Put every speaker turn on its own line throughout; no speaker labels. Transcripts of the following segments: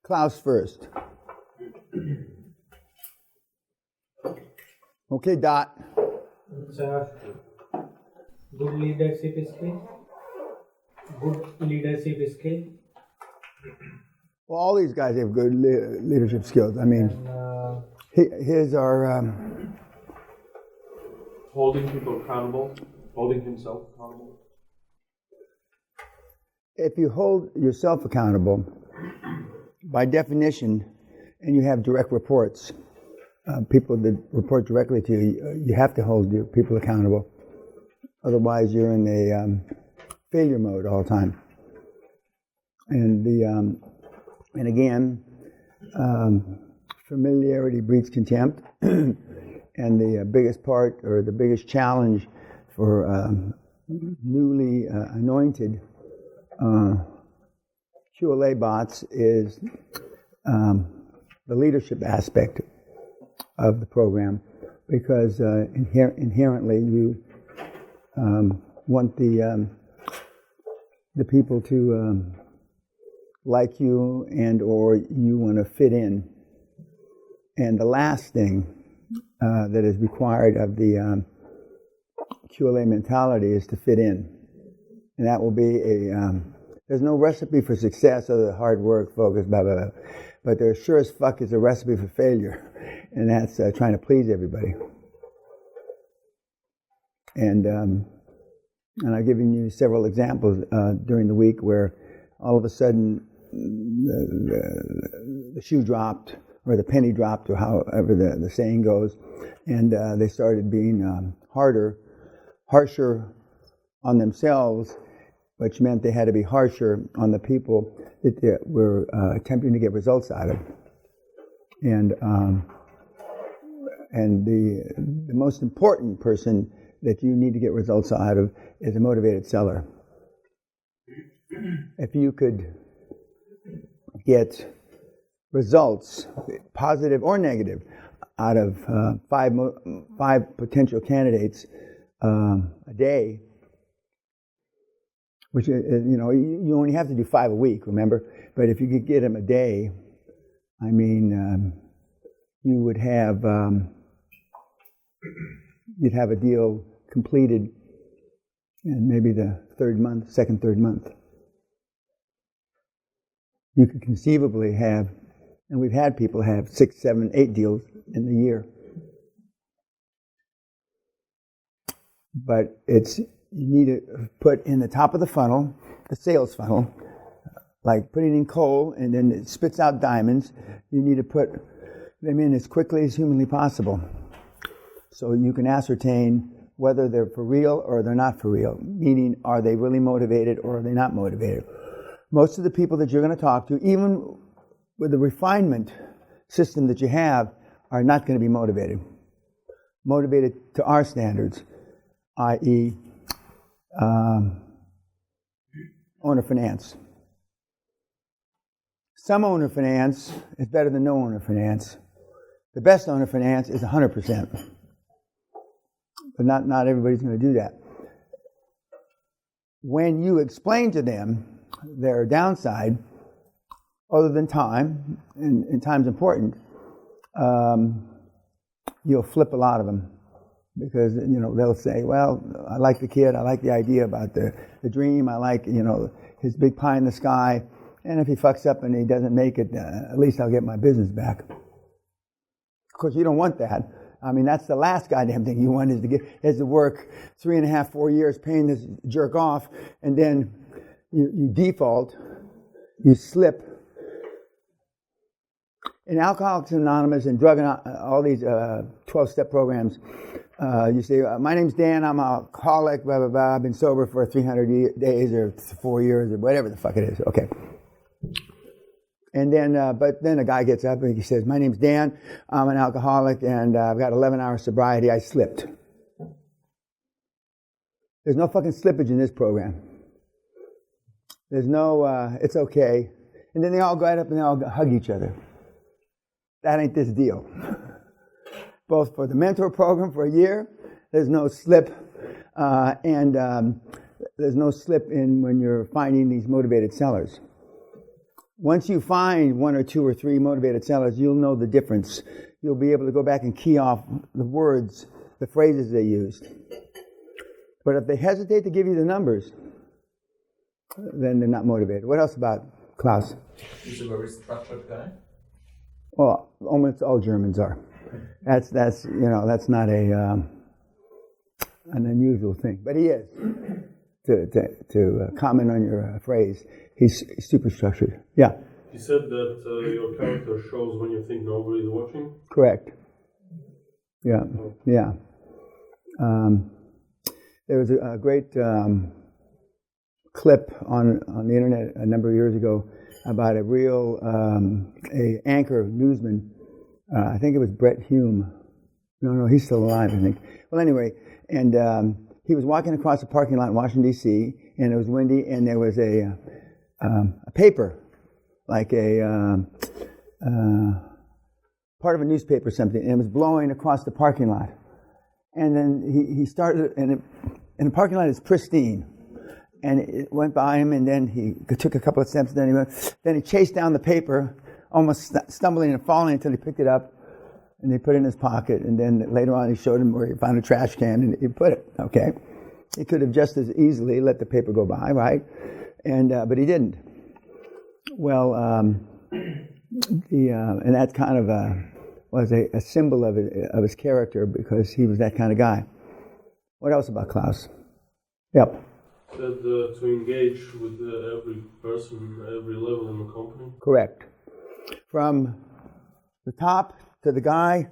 Klaus first. Okay, Dot.
Good leadership skill. Good leadership skill.
Well, all these guys have good leadership skills. I mean, his are
holding people accountable, holding himself accountable.
If you hold yourself accountable, by definition, and you have direct reports, people that report directly to you, you have to hold your people accountable. Otherwise, you're in a failure mode all the time. And and again, familiarity breeds contempt. And the biggest part, or the biggest challenge for newly anointed QLA bots is the leadership aspect of the program, because inherently you want the people to like you, and or you want to fit in. And the last thing that is required of the QLA mentality is to fit in. And that will be there's no recipe for success other than hard work, focus, blah, blah, blah. But there sure as fuck is a recipe for failure, and that's trying to please everybody. And I've given you several examples during the week where all of a sudden the shoe dropped, or the penny dropped, or however the saying goes, and they started being harsher on themselves, which meant they had to be harsher on the people that they were attempting to get results out of. And the most important person that you need to get results out of is a motivated seller. If you could get results, positive or negative, out of five potential candidates a day, which you only have to do 5 a week, remember? But if you could get them a day, I mean, you would have you'd have a deal completed in maybe the third month. You could conceivably have, and we've had people have 6, 7, 8 deals in the year. But you need to put in the top of the funnel, the sales funnel, like putting in coal and then it spits out diamonds. You need to put them in as quickly as humanly possible, so you can ascertain whether they're for real or they're not for real. Meaning, are they really motivated or are they not motivated? Most of the people that you're going to talk to, even with the refinement system that you have, are not going to be motivated. Motivated to our standards, i.e., owner finance. Some owner finance is better than no owner finance. The best owner finance is 100%. But not everybody's going to do that. When you explain to them their downside, other than time, and time's important, you'll flip a lot of them. Because, they'll say, well, I like the kid, I like the idea about the dream, I like, his big pie in the sky, and if he fucks up and he doesn't make it, at least I'll get my business back. Of course, you don't want that. I mean, that's the last goddamn thing you want, is to work 3.5, 4 years paying this jerk off, and then you default, you slip. In Alcoholics Anonymous and all these 12-step programs, you say, my name's Dan, I'm an alcoholic, blah, blah, blah, I've been sober for 300 days or 4 years or whatever the fuck it is. Okay. And then, but then a guy gets up and he says, my name's Dan, I'm an alcoholic, and I've got 11 hours sobriety, I slipped. There's no fucking slippage in this program. There's no, it's okay. And then they all go right up and they all hug each other. That ain't this deal. Both for the mentor program for a year, there's no slip, and there's no slip in when you're finding these motivated sellers. Once you find one or two or three motivated sellers, you'll know the difference. You'll be able to go back and key off the words, the phrases they used. But if they hesitate to give you the numbers, then they're not motivated. What else about Klaus?
He's a very structured guy.
Well, almost all Germans are. That's not an unusual thing, but he is. To comment on your phrase, he's super structured. Yeah.
You said that your character shows when you think nobody's watching.
Correct. Yeah. Yeah. There was a great clip on the internet a number of years ago about a real a anchor newsman. I think it was Brett Hume. No, he's still alive, I think. Well, anyway, and he was walking across a parking lot in Washington, D.C., and it was windy, and there was a paper, like a part of a newspaper or something, and it was blowing across the parking lot. And then he started, and the parking lot is pristine. And it went by him, and then he took a couple of steps, then he chased down the paper, almost stumbling and falling until he picked it up, and he put it in his pocket, and then later on he showed him where he found a trash can, and he put it, okay? He could have just as easily let the paper go by, right? And but he didn't. Well, and that kind of was a symbol of his character, because he was that kind of guy. What else about Klaus? Yep.
Said to engage with every person, every level in the company.
Correct. From the top to the guy,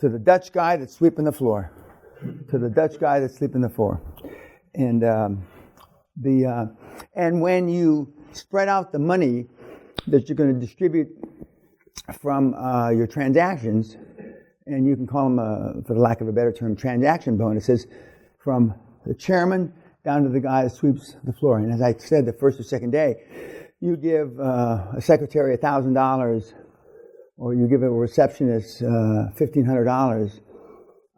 to the Dutch guy that's sweeping the floor, to the Dutch guy that's sweeping the floor, and and when you spread out the money that you're going to distribute from your transactions, and you can call them, for the lack of a better term, transaction bonuses, from the chairman down to the guy that sweeps the floor. And as I said, the first or second day, you give a secretary $1,000, or you give a receptionist $1,500.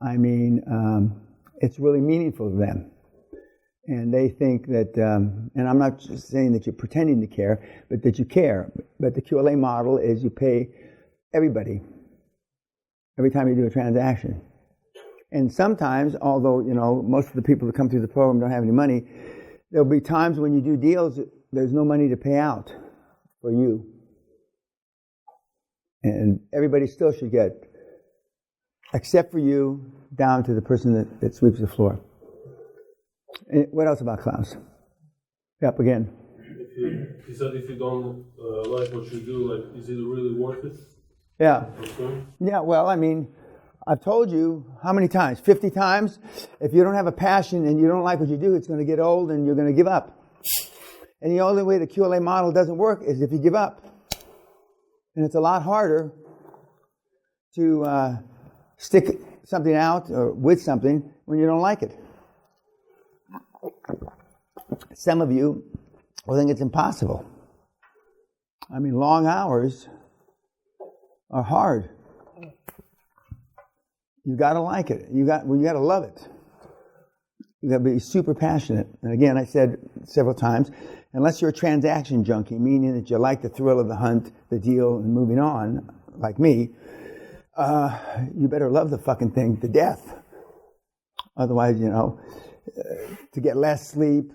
I mean, it's really meaningful to them. And they think that, and I'm not just saying that you're pretending to care, but that you care. But the QLA model is you pay everybody every time you do a transaction. And sometimes, although, most of the people that come through the program don't have any money, there'll be times when you do deals, there's no money to pay out for you. And everybody still should get, except for you, down to the person that sweeps the floor. And what else about Klaus? Yep, again.
He said if you don't like what you do, is it really worth it?
Yeah.
Okay.
Yeah, well, I mean, I've told you how many times? 50 times? If you don't have a passion and you don't like what you do, it's going to get old and you're going to give up. And the only way the QLA model doesn't work is if you give up. And it's a lot harder to stick something out or with something when you don't like it. Some of you will think it's impossible. I mean, long hours are hard. You got to like it. You got to love it. You got to be super passionate. And again, I said several times, unless you're a transaction junkie, meaning that you like the thrill of the hunt, the deal, and moving on, like me, you better love the fucking thing to death. Otherwise, to get less sleep,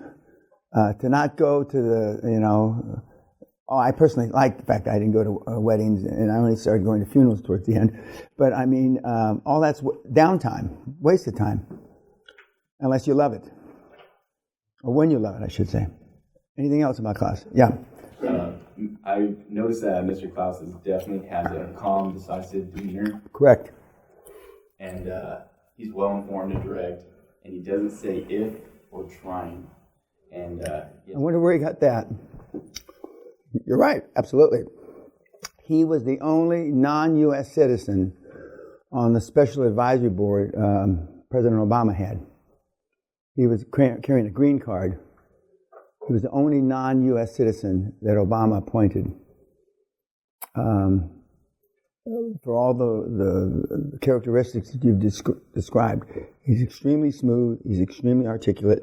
to not go to the, I personally like the fact that I didn't go to weddings, and I only started going to funerals towards the end. But I mean, all that's downtime, wasted time, unless you love it. Or when you love it, I should say. Anything else about Klaus? Yeah.
I noticed that Mr. Klaus definitely has a calm, decisive demeanor.
Correct.
And he's well-informed and direct, and he doesn't say if or trying. And
I wonder where he got that. You're right, absolutely. He was the only non-U.S. citizen on the Special Advisory Board President Obama had. He was carrying a green card. He was the only non-U.S. citizen that Obama appointed. For all the characteristics that you've described, he's extremely smooth, he's extremely articulate,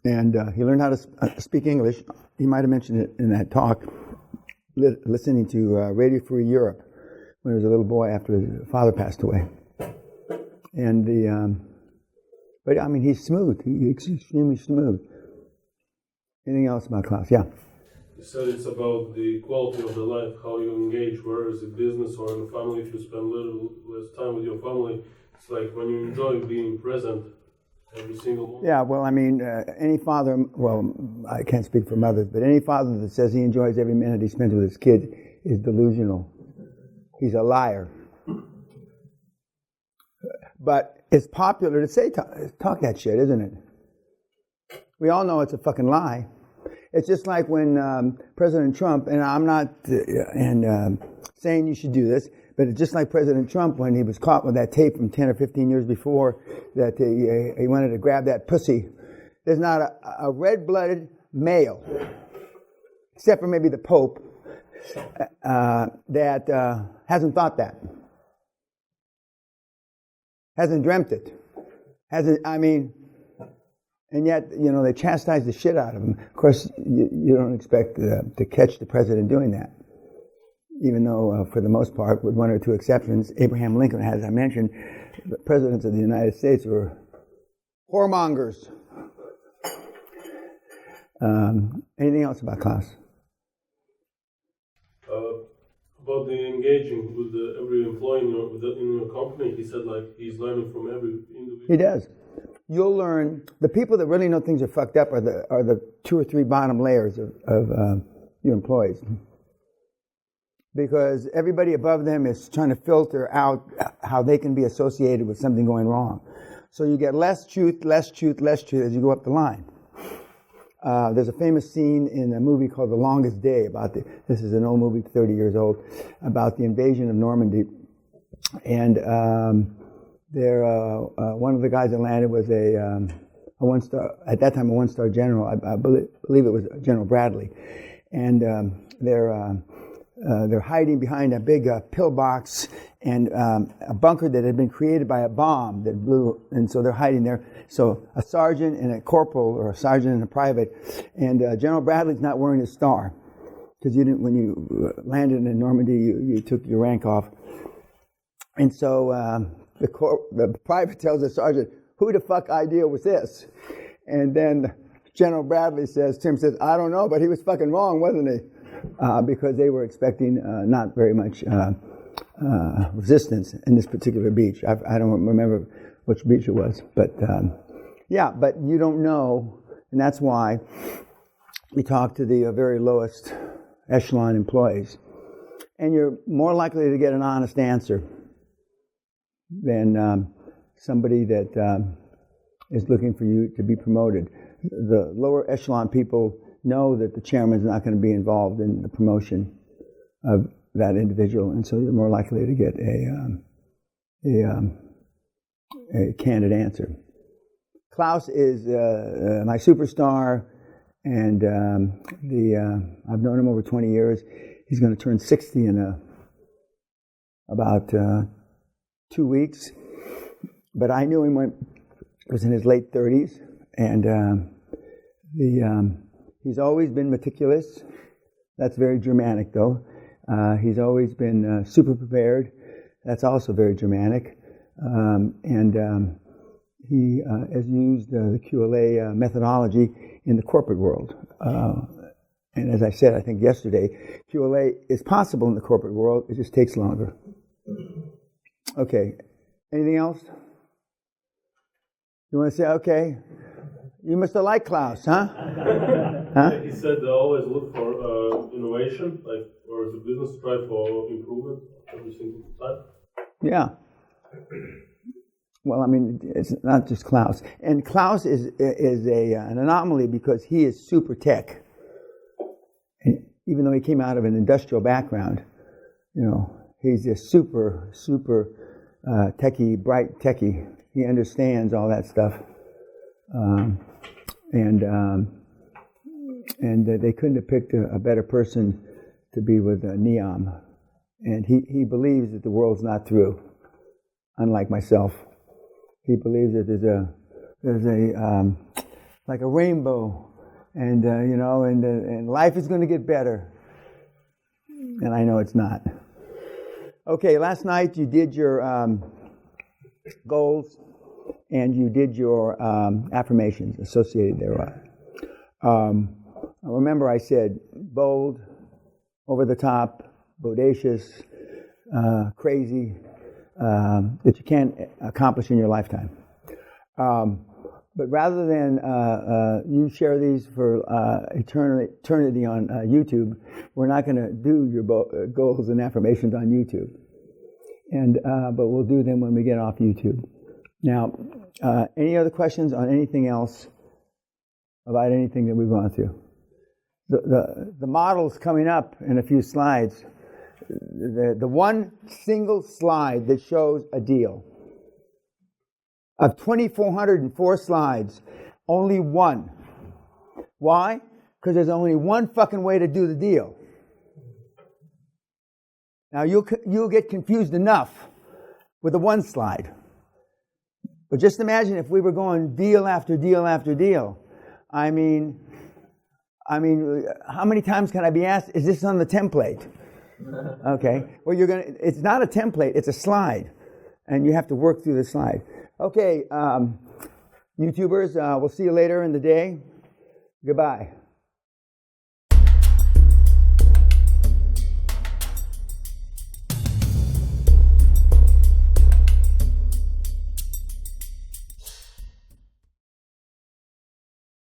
and he learned how to speak English. He might have mentioned it in that talk. listening to Radio Free Europe when he was a little boy after his father passed away. And but I mean, he's smooth. He's extremely smooth. Anything else about Klaus? Yeah.
You said it's about the quality of the life, how you engage, whether it's a business or in a family. If you spend a little less time with your family, it's like when you enjoy being present every single moment.
Yeah, well, I mean, any father, well, I can't speak for mothers, but any father that says he enjoys every minute he spends with his kid is delusional. He's a liar. But it's popular to say, talk that shit, isn't it? We all know it's a fucking lie. It's just like when President Trump, and I'm not saying you should do this, but it's just like President Trump when he was caught with that tape from 10 or 15 years before that he wanted to grab that pussy. There's not a red-blooded male, except for maybe the Pope, that hasn't thought that. Hasn't dreamt it. And yet, you know, they chastise the shit out of him. Of course, you don't expect to catch the president doing that. Even though, for the most part, with one or two exceptions, Abraham Lincoln, as I mentioned, the presidents of the United States were whoremongers. Anything else about Klaus?
About the engaging with every employee in your company, he said like he's learning from every individual.
He does. You'll learn. The people that really know things are fucked up are the 2 or 3 bottom layers of your employees, because everybody above them is trying to filter out how they can be associated with something going wrong. So you get less truth as you go up the line. There's a famous scene in a movie called The Longest Day this is an old movie, 30 years old, about the invasion of Normandy. And one of the guys that landed was a 1-star, at that time a 1-star general. I believe it was General Bradley. And they're hiding behind a big pillbox and a bunker that had been created by a bomb that blew, and so they're hiding there. So a sergeant and a corporal, or a sergeant and a private, and General Bradley's not wearing his star, because when you landed in Normandy, you took your rank off. And so the private tells the sergeant, "Who the fuck idea was this?" And then General Bradley Tim says, "I don't know, but he was fucking wrong, wasn't he?" Because they were expecting not very much resistance in this particular beach. I don't remember which beach it was, but but you don't know, and that's why we talk to the very lowest echelon employees, and you're more likely to get an honest answer than somebody that is looking for you to be promoted. The lower echelon people know that the chairman's not going to be involved in the promotion of that individual, and so you're more likely to get a candid answer. Klaus is my superstar, and I've known him over 20 years. He's going to turn 60 in about 2 weeks, but I knew him when he was in his late 30s, and he's always been meticulous. That's very Germanic, though. He's always been super prepared. That's also very Germanic. He has used the QLA methodology in the corporate world. And as I said, I think yesterday, QLA is possible in the corporate world. It just takes longer. Okay. Anything else? You want to say, okay? You must have liked Klaus, huh?
He said they always look for innovation, or the business strive for improvement every single time.
Yeah. Well, I mean, it's not just Klaus. And Klaus is an anomaly because he is super tech. And even though he came out of an industrial background, he's a super techie, bright techie. He understands all that stuff. And they couldn't have picked a better person to be with Neom. And he believes that the world's not through, unlike myself. He believes that there's a like a rainbow, and and life is going to get better. and I know it's not. Okay, last night you did your goals and you did your affirmations associated therewith. Remember I said bold, over the top, bodacious, crazy, that you can't accomplish in your lifetime. But rather than you share these for eternity on YouTube, we're not going to do your goals and affirmations on YouTube. But we'll do them when we get off YouTube. Now, any other questions on anything else about anything that we've gone through? The model's coming up in a few slides. The one single slide that shows a deal. Of 2,404 slides, only one. Why? Because there's only one fucking way to do the deal. Now you'll get confused enough with the one slide. But just imagine if we were going deal after deal after deal. I mean, how many times can I be asked, is this on the template? Okay. Well, it's not a template, it's a slide. And you have to work through the slide. Okay, YouTubers, we'll see you later in the day. Goodbye.